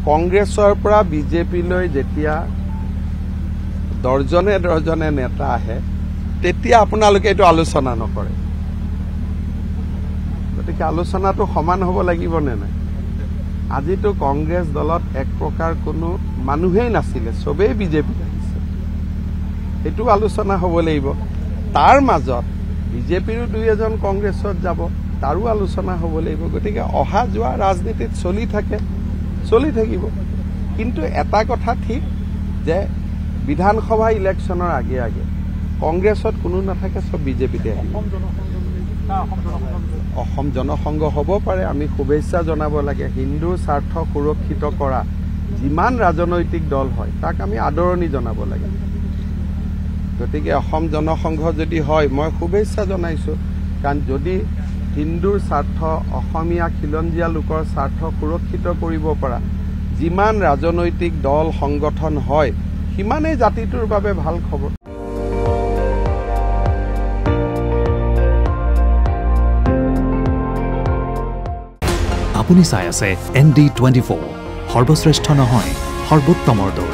কংগ্ৰেছৰ পৰা বিজেপিলৈ যেতিয়া দৰ্জনে দৰ্জনে নেতা আহে তেতিয়া আপোনালোকে এইটো আলোচনা নকৰে গতিকে আলোচনাটো সমান হ'ব লাগিব নে নাই আজিতো কংগ্ৰেছ দলত এক প্ৰকাৰ কোনো মানুহেই নাছিলে সবেই বিজেপি আহিছে এইটো আলোচনা হ'ব লাগিব তাৰ মাজত বিজেপিৰো দুই এজন কংগ্ৰেছত যাব তাৰো আলোচনা হ'ব লাগিব গতিকে অহা যোৱা ৰাজনীতিত চলি থাকিব কিন্তু এটা কথা ঠিক যে বিধানসভা ইলেকশ্যনৰ আগে আগে কংগ্ৰেছত কোনো নাথাকে সব বিজেপিতে আহিব অসম জনসংঘ হ'ব পাৰে আমি শুভেচ্ছা জনাব লাগে হিন্দুৰ স্বাৰ্থ সুৰক্ষিত কৰা যিমান ৰাজনৈতিক দল হয় তাক আমি আদৰণি জনাব লাগে গতিকে অসম জনসংঘ যদি হয় মই শুভেচ্ছা জনাইছোঁ কাৰণ যদি হিন্দুৰ স্বাৰ্থ অসমীয়া খিলঞ্জীয়া লোকৰ স্বাৰ্থ সুৰক্ষিত কৰিব পৰা যিমান ৰাজনৈতিক দল সংগঠন হয় সিমানেই জাতিটোৰ বাবে ভাল খবৰ আপুনি চাই আছে ND24 সৰ্বশ্ৰেষ্ঠ নহয় সৰ্বোত্তমৰ দৌৰ